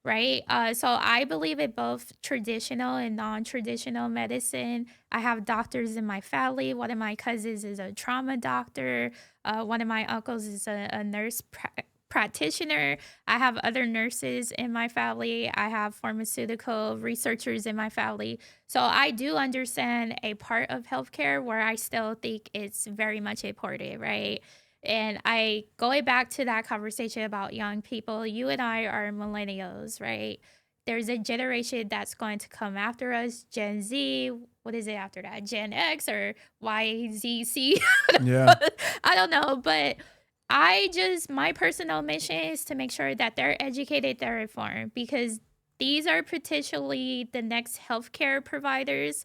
S2: Right. So I believe in both traditional and non-traditional medicine. I have doctors in my family. One of my cousins is a trauma doctor. One of my uncles is a nurse practitioner. I have other nurses in my family. I have pharmaceutical researchers in my family. So I do understand a part of healthcare where I still think it's very much important, right? And I going back to that conversation about young people, you and I are millennials, right? There's a generation that's going to come after us, Gen Z. What is it after that? Gen X or YZC?
S1: Yeah.
S2: I don't know, but my personal mission is to make sure that they're educated, they're informed, because these are potentially the next healthcare providers,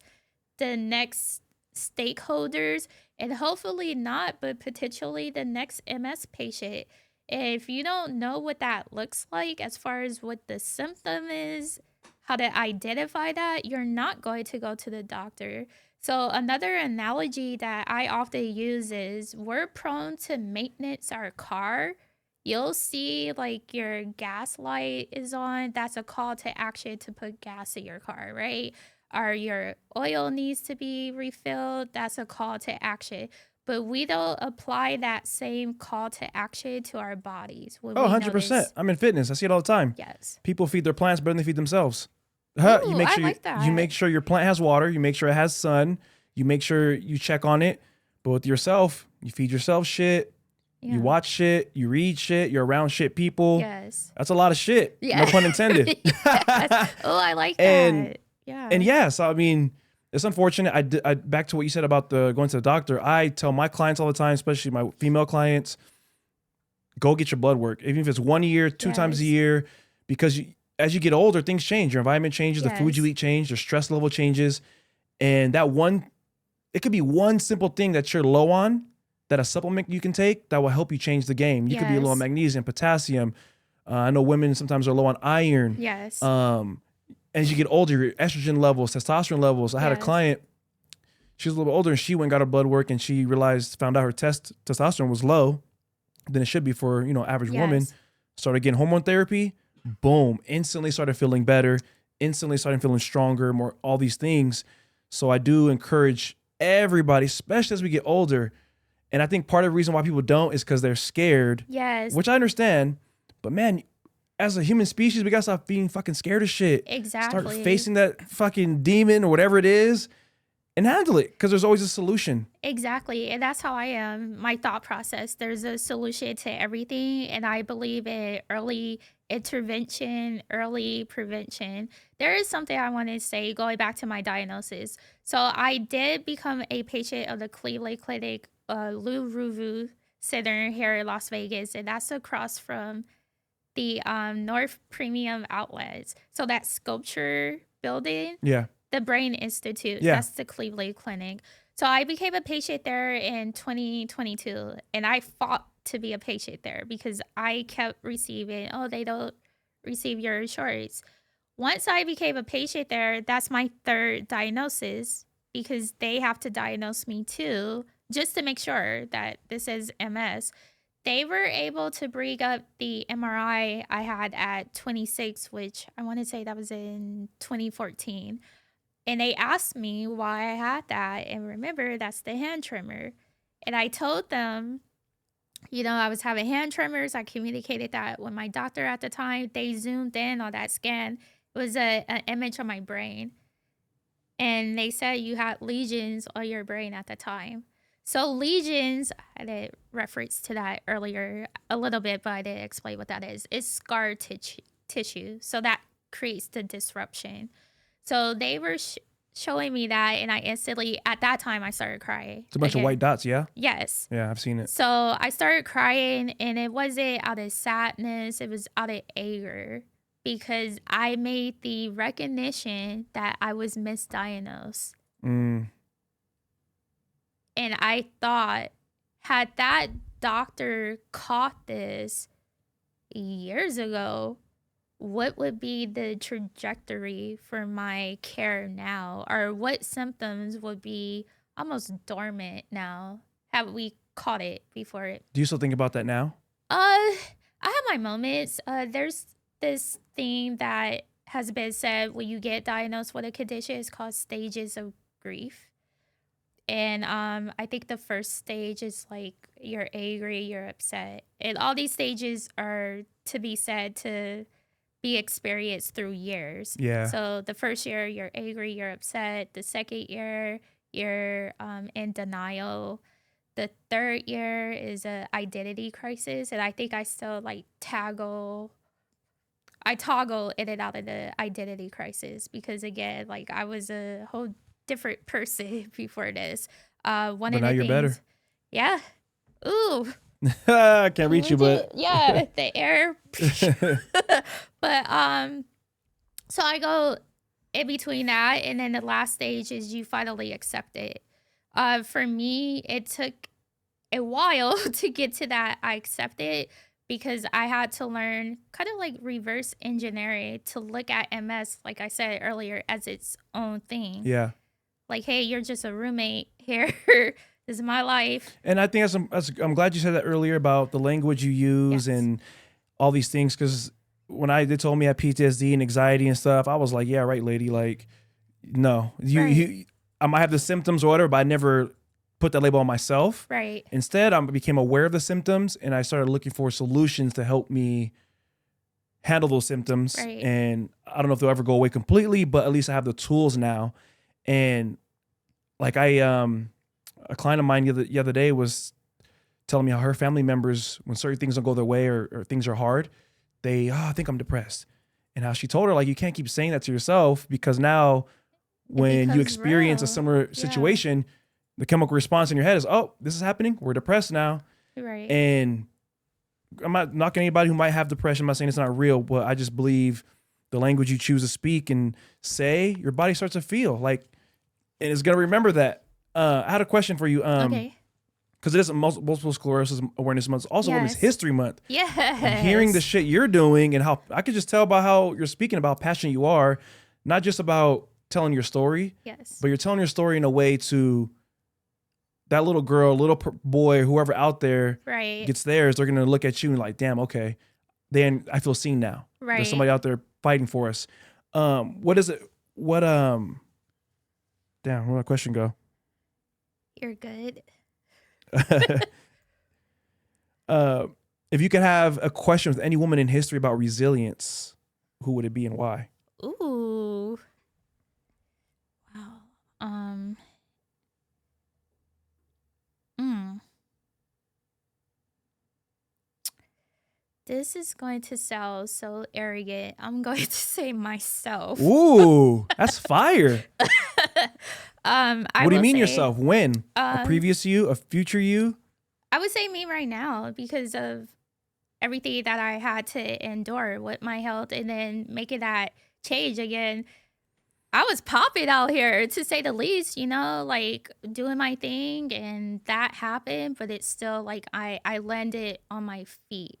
S2: the next stakeholders, and hopefully not, but potentially the next MS patient. If you don't know what that looks like as far as what the symptom is, how to identify that, you're not going to go to the doctor. So another analogy that I often use is we're prone to maintenance our car. You'll see like your gas light is on. That's a call to action to put gas in your car, right? Or your oil needs to be refilled. That's a call to action. But we don't apply that same call to action to our bodies. When
S1: Oh,
S2: we
S1: 100%.
S2: notice,
S1: I'm in fitness. I see it all the time.
S2: yes.
S1: People feed their plants better than they feed themselves.
S2: Ooh, I like
S1: you
S2: that.
S1: make sure your plant has water. You make sure it has sun. You make sure you check on it. But with yourself, you feed yourself shit.
S2: Yeah.
S1: You watch shit. You read shit. You're around shit people.
S2: Yes.
S1: That's a lot of shit.
S2: Yeah.
S1: No pun intended.
S2: Yes. Oh, I like that.
S1: And-
S2: Yeah.
S1: And yeah, so I mean, it's unfortunate. I back to what you said about the going to the doctor. I tell my clients all the time, especially my female clients, go get your blood work, even if it's 1 year, two times a
S2: Yes.
S1: year, because as you get older, things change. Your environment changes, the food you
S2: Yes.
S1: eat changes, your stress level changes, and it could be one simple thing that you're low on, that a supplement you can take that will help you change the game. You could be low on
S2: Yes.
S1: magnesium, potassium. I know women sometimes are low on iron.
S2: Yes.
S1: As you get older, your estrogen levels, testosterone levels. I had a
S2: Yes.
S1: client, she was a little bit older, and she went and got her blood work, and she found out her testosterone was low than it should be for, average woman.
S2: Yes.
S1: Started getting hormone therapy, boom, instantly started feeling better, instantly started feeling stronger, more, all these things. So I do encourage everybody, especially as we get older. And I think part of the reason why people don't is because they're scared,
S2: Yes.
S1: which I understand. But man, as a human species, we gotta stop being fucking scared of shit.
S2: Exactly.
S1: Start facing that fucking demon or whatever it is and handle it, because there's always a solution.
S2: Exactly. And that's how I am. My thought process. There's a solution to everything. And I believe in early intervention, early prevention. There is something I want to say going back to my diagnosis. So I did become a patient of the Cleveland Clinic, Lou Ruvu Center here in Las Vegas. And that's across from the North Premium Outlets. So that sculpture building,
S1: Yeah.
S2: the Brain Institute.
S1: Yeah.
S2: That's the Cleveland Clinic. So I became a patient there in 2022, and I fought to be a patient there because I kept receiving, oh, they don't receive your insurance. Once I became a patient there, that's my third diagnosis, because they have to diagnose me too, just to make sure that this is MS. They were able to bring up the MRI I had at 26, which I want to say that was in 2014. And they asked me why I had that. And remember, that's the hand tremor. And I told them, I was having hand tremors. I communicated that with my doctor at the time. They zoomed in on that scan It was an image of my brain. And they said you had lesions on your brain at the time. So lesions, I had a reference to that earlier a little bit, but I didn't explain what that is. It's scar tissue. So that creates the disruption. So they were showing me that, and I instantly, at that time, I started crying.
S1: It's a bunch of white dots, yeah?
S2: Yes.
S1: Yeah, I've seen it.
S2: So I started crying, and it wasn't out of sadness. It was out of anger because I made the recognition that I was misdiagnosed.
S1: Mm.
S2: And I thought, had that doctor caught this years ago, what would be the trajectory for my care now? Or what symptoms would be almost dormant now? Have we caught it before it?
S1: Do you still think about that now?
S2: I have my moments. There's this thing that has been said when you get diagnosed with a condition. It's called stages of grief. And I think the first stage is like you're angry, you're upset. And all these stages are to be said to be experienced through years.
S1: Yeah.
S2: So the first year, you're angry, you're upset. The second year, you're in denial. The third year is a identity crisis. And I think I still like toggle in and out of the identity crisis because, again, like I was a whole different person before this.
S1: But now you're better.
S2: Yeah. Ooh.
S1: I can't reach you, but
S2: yeah, the air. But so I go in between that, and then the last stage is you finally accept it. For me, it took a while to get to that. I accept it because I had to learn kind of like reverse engineering to look at MS, like I said earlier, as its own thing.
S1: Yeah.
S2: Like, hey, you're just a roommate here. This is my life.
S1: And I think I'm glad you said that earlier about the language you use and all these things. Because when they told me I had PTSD and anxiety and stuff, I was like, yeah, right, lady. Like, no, I might have the symptoms or whatever, but I never put that label on myself.
S2: Right.
S1: Instead, I became aware of the symptoms and I started looking for solutions to help me handle those symptoms.
S2: Right.
S1: And I don't know if they'll ever go away completely, but at least I have the tools now. And like a client of mine the other day was telling me how her family members, when certain things don't go their way or things are hard, I think I'm depressed. And how she told her, like, you can't keep saying that to yourself because now when you experience a similar situation, the chemical response in your head is, oh, this is happening. We're depressed now.
S2: Right.
S1: And I'm not knocking anybody who might have depression. I'm not saying it's not real, but I just believe the language you choose to speak and say, your body starts to feel like, and it's going to remember that. I had a question for you.
S2: Okay.
S1: Because it is Multiple Sclerosis Awareness Month, also Women's History Month.
S2: Yes.
S1: And hearing the shit you're doing and how I could just tell by how you're speaking about how passionate you are, not just about telling your story, but you're telling your story in a way to that little girl, little boy, whoever out there gets theirs. They're gonna look at you and like, damn, okay, then I feel seen now.
S2: Right.
S1: There's somebody out there fighting for us. What is it? Damn, where'd my question go?
S2: You're good.
S1: If you could have a question with any woman in history about resilience, who would it be and why?
S2: Ooh. Wow. This is going to sound so arrogant. I'm going to say myself.
S1: Ooh, that's fire.
S2: What
S1: do you mean yourself? When? A previous you? A future you?
S2: I would say me right now because of everything that I had to endure with my health and then making that change again. I was popping out here, to say the least, like doing my thing, and that happened, but it's still like I landed on my feet.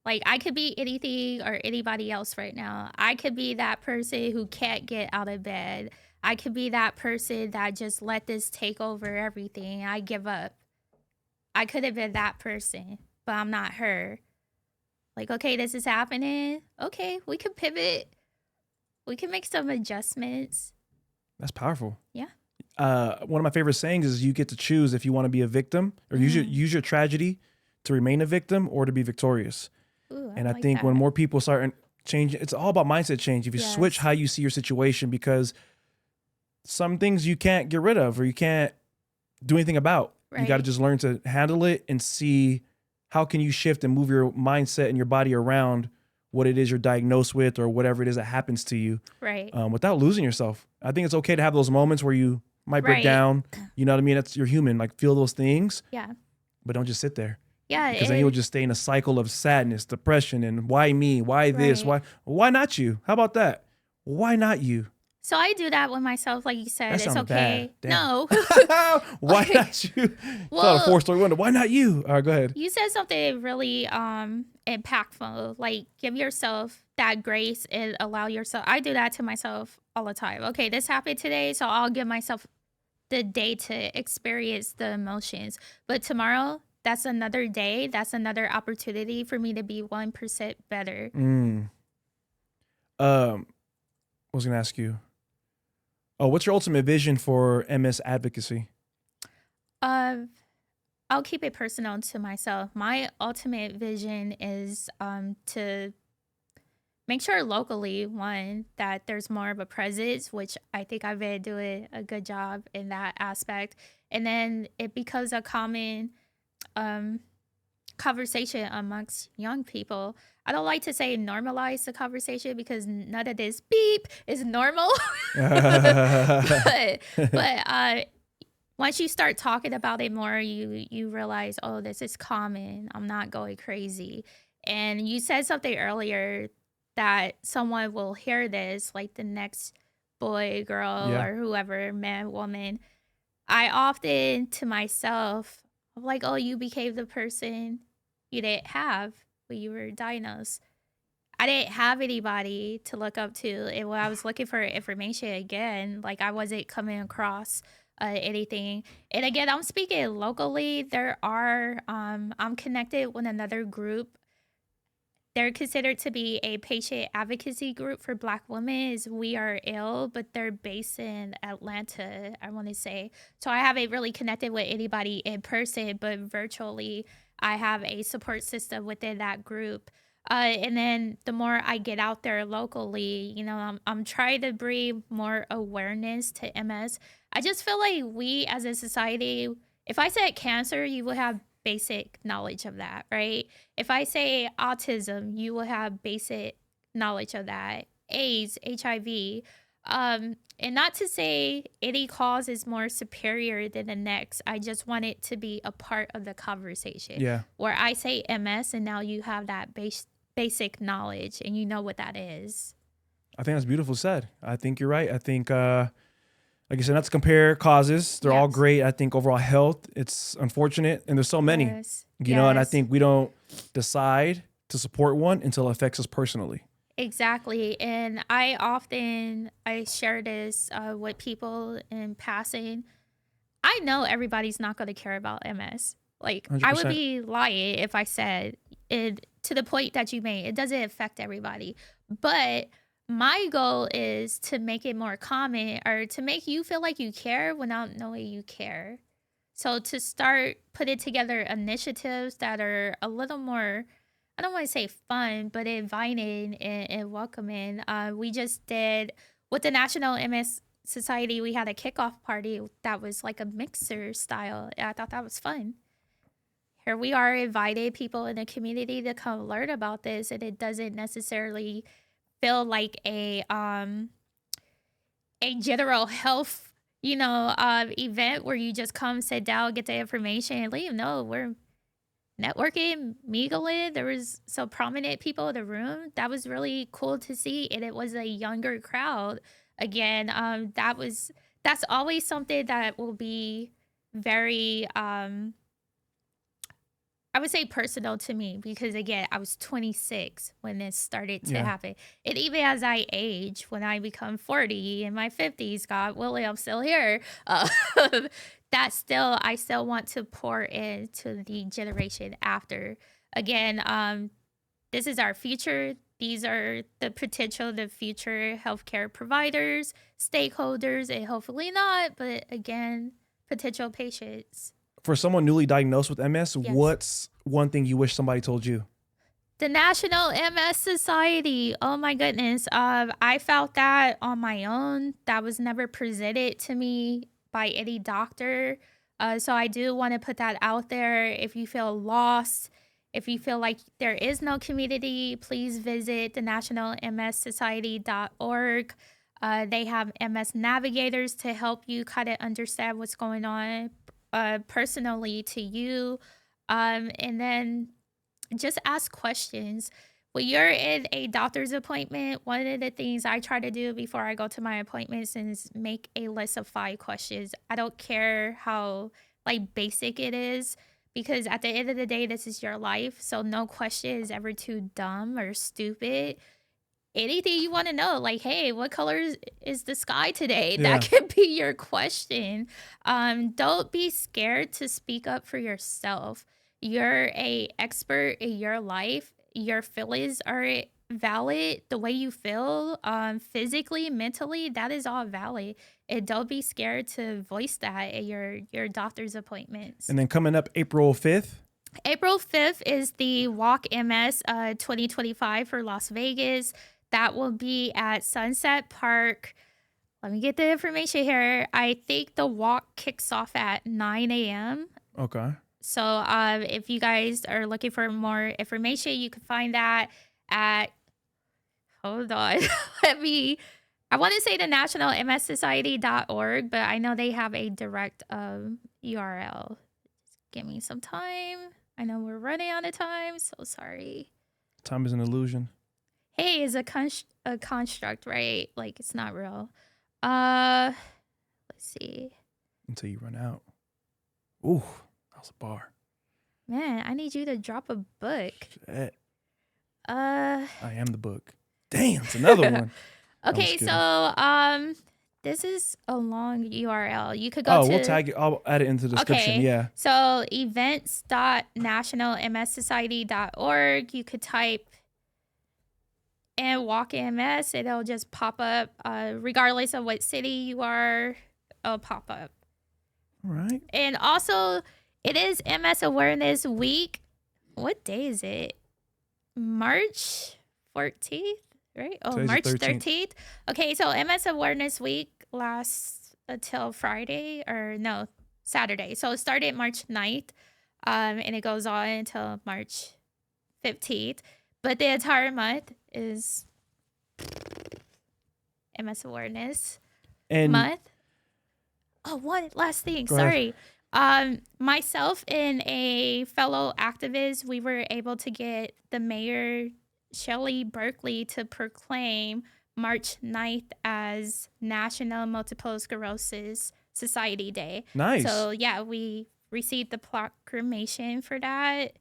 S2: Like I could be anything or anybody else right now. I could be that person who can't get out of bed. I could be that person that just let this take over everything. I give up. I could have been that person, but I'm not her. Like, okay, this is happening. Okay, we can pivot. We can make some adjustments.
S1: That's powerful.
S2: Yeah.
S1: One of my favorite sayings is you get to choose if you want to be a victim or use your tragedy to remain a victim or to be victorious.
S2: Ooh,
S1: and I
S2: like
S1: think
S2: that.
S1: when more people start change. It's all about mindset change. If you switch how you see your situation, because some things you can't get rid of or you can't do anything about. You got to just learn to handle it and see how can you shift and move your mindset and your body around what it is you're diagnosed with or whatever it is that happens to you.
S2: Right.
S1: Without losing yourself. I think it's okay to have those moments where you might break down. You know what I mean? You're human. Like, feel those things.
S2: Yeah.
S1: But don't just sit there.
S2: Yeah.
S1: Because then you'll just stay in a cycle of sadness, depression, and why me? Why this? Why not you? How about that? Why not you?
S2: So I do that with myself, like you said. It's okay. No.
S1: Why not you? Well, it's not a 4-story window. Why not you? All right, go ahead.
S2: You said something really impactful. Like, give yourself that grace and allow yourself. I do that to myself all the time. Okay, this happened today, so I'll give myself the day to experience the emotions. But tomorrow, that's another day. That's another opportunity for me to be 1% better.
S1: I was going to ask you. Oh, what's your ultimate vision for MS advocacy?
S2: I'll keep it personal to myself. My ultimate vision is to make sure locally, one, that there's more of a presence, which I think I've been doing a good job in that aspect. And then it becomes a common conversation amongst young people. I don't like to say normalize the conversation because none of this beep is normal. but once you start talking about it more, you realize, oh, this is common. I'm not going crazy. And you said something earlier that someone will hear this, like the next boy, girl, or whoever, man, woman. I often, to myself, I'm like, oh, you became the person you didn't have when you were diagnosed. I didn't have anybody to look up to. And when I was looking for information again, like, I wasn't coming across anything. And again, I'm speaking locally. There are, I'm connected with another group. They're considered to be a patient advocacy group for Black women. Is We Are Ill, but they're based in Atlanta, I want to say. So I haven't really connected with anybody in person, but virtually I have a support system within that group. And then the more I get out there locally, you know, I'm trying to bring more awareness to MS. I just feel like we as a society, if I said cancer, you will have basic knowledge of that, right? If I say autism, you will have basic knowledge of that. AIDS, HIV, and not to say any cause is more superior than the next. I just want it to be a part of the conversation.
S1: Yeah.
S2: Where I say MS and now you have that basic knowledge and you know what that is.
S1: I think that's beautiful said. I think you're right. I think, like I said, not to compare causes. They're all great. I think overall health, it's unfortunate. And there's so many, you know, and I think we don't decide to support one until it affects us personally.
S2: Exactly. And I share this with people in passing. I know everybody's not going to care about MS. Like, 100%. I would be lying if I said it to the point that you made. It doesn't affect everybody. But my goal is to make it more common or to make you feel like you care without knowing you care. So to start putting together initiatives that are a little more, I don't want to say fun, but inviting and welcoming. We just did, with the National MS Society, we had a kickoff party that was like a mixer style. I thought that was fun. Here we are inviting people in the community to come learn about this, and it doesn't necessarily feel like a general health, event where you just come, sit down, get the information, and leave. No, we're networking, mingling. There was some prominent people in the room. That was really cool to see, and it was a younger crowd. Again, that's always something that will be very I would say personal to me, because again, I was 26 when this started to happen. And even as I age, when I become 40 in my 50s, God willing, I'm still here. I still want to pour into the generation after. Again, this is our future. These are the future healthcare providers, stakeholders, and hopefully not, but again, potential patients.
S1: For someone newly diagnosed with MS, what's one thing you wish somebody told you?
S2: The National MS Society. Oh my goodness. I found that on my own. That was never presented to me by any doctor. So I do want to put that out there. If you feel lost, if you feel like there is no community, please visit the nationalmssociety.org. They have MS navigators to help you kind of understand what's going on personally to you. And then just ask questions. When you're in a doctor's appointment, one of the things I try to do before I go to my appointments is make a list of 5 questions. I don't care how like basic it is, because at the end of the day, this is your life. So no question is ever too dumb or stupid. Anything you want to know, like, hey, what color is the sky today?
S1: Yeah.
S2: That could be your question. Don't be scared to speak up for yourself. You're a expert in your life. Your feelings are valid. The way you feel physically, mentally, that is all valid. And don't be scared to voice that at your doctor's appointments.
S1: And then coming up April 5th.
S2: April 5th is the Walk MS 2025 for Las Vegas. That will be at Sunset Park. Let me get the information here. I think the walk kicks off at 9 a.m.
S1: Okay.
S2: So if you guys are looking for more information, you can find that at, hold on, I want to say the nationalmssociety.org, but I know they have a direct URL. Give me some time. I know we're running out of time, so sorry.
S1: Time is an illusion.
S2: Hey, is a construct, right? Like, it's not real. Let's see.
S1: Until you run out. Ooh, that was a bar.
S2: Man, I need you to drop a book.
S1: Shit.
S2: I
S1: am the book. Damn, it's another one.
S2: Okay, so this is a long URL. You could go to...
S1: we'll tag it. I'll add it into the description,
S2: okay.
S1: yeah.
S2: So events.nationalmssociety.org. You could type and Walk MS. It'll just pop up. Regardless of what city you are, it'll pop up.
S1: All right.
S2: And also, it is MS Awareness Week. What day is it? March 14th, right? Oh,
S1: Today's
S2: March
S1: the 13th.
S2: Okay, so MS Awareness Week lasts until Saturday. So it started March 9th, and it goes on until March 15th. But the entire month is MS Awareness Month. Oh, one last thing. Sorry. Myself and a fellow activist, we were able to get the mayor, Shelley Berkeley, to proclaim March 9th as National Multiple Sclerosis Society Day.
S1: Nice.
S2: So, yeah, we received the proclamation for that.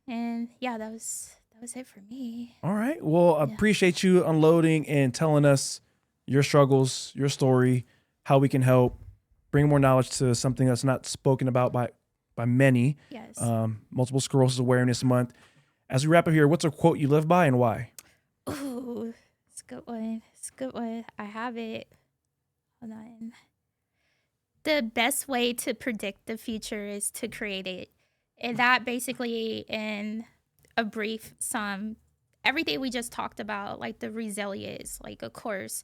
S2: And, yeah, that was it for me.
S1: All right. Well, I appreciate you unloading and telling us your struggles, your story, how we can help bring more knowledge to something that's not spoken about by many.
S2: Yes.
S1: Multiple Sclerosis Awareness Month. As we wrap up here, what's a quote you live by and why?
S2: Ooh, it's a good one. It's a good one. I have it. Hold on. The best way to predict the future is to create it. And that basically, in a brief sum, everything we just talked about, like the resilience, like, of course,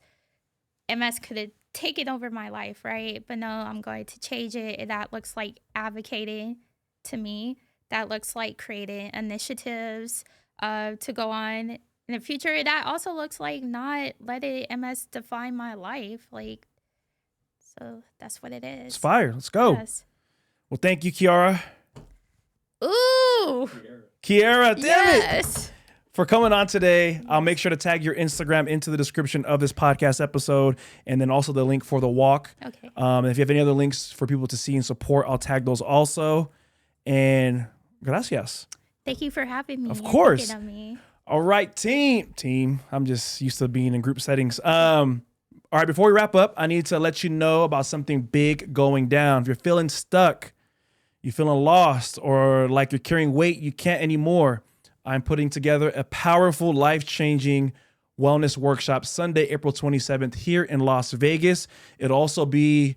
S2: MS could have taken over my life, right? But no, I'm going to change it. And that looks like advocating to me. That looks like creating initiatives to go on in the future. That also looks like not letting MS define my life. Like, so that's what it is.
S1: It's fire. Let's go.
S2: Yes.
S1: Well, thank you, Keiara.
S2: Ooh.
S1: Keiara, damn it. For coming on today. I'll make sure to tag your Instagram into the description of this podcast episode, and then also the link for the walk.
S2: Okay.
S1: And if you have any other links for people to see and support, I'll tag those also. And gracias.
S2: Thank you for having me.
S1: Of course.
S2: Thinking of me.
S1: All right, team. I'm just used to being in group settings. All right, before we wrap up, I need to let you know about something big going down. If you're feeling stuck, you're feeling lost, or like you're carrying weight you can't anymore, I'm putting together a powerful, life-changing wellness workshop Sunday, April 27th here in Las Vegas. It'll also be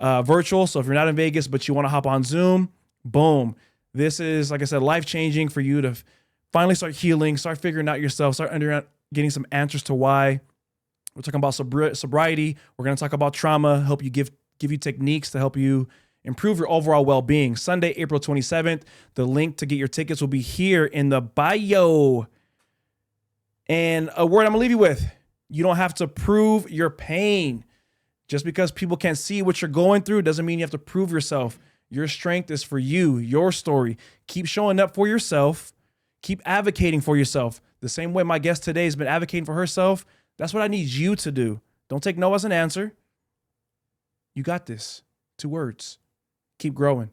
S1: virtual, so if you're not in Vegas but you want to hop on Zoom, boom. This is, like I said, life-changing for you to finally start healing, start figuring out yourself, getting some answers to why. We're talking about sobriety. We're going to talk about trauma, help you give you techniques to help you improve your overall well-being. Sunday, April 27th. The link to get your tickets will be here in the bio. And a word I'm going to leave you with. You don't have to prove your pain. Just because people can't see what you're going through doesn't mean you have to prove yourself. Your strength is for you, your story. Keep showing up for yourself. Keep advocating for yourself. The same way my guest today has been advocating for herself. That's what I need you to do. Don't take no as an answer. You got this. 2 words. Keep growing.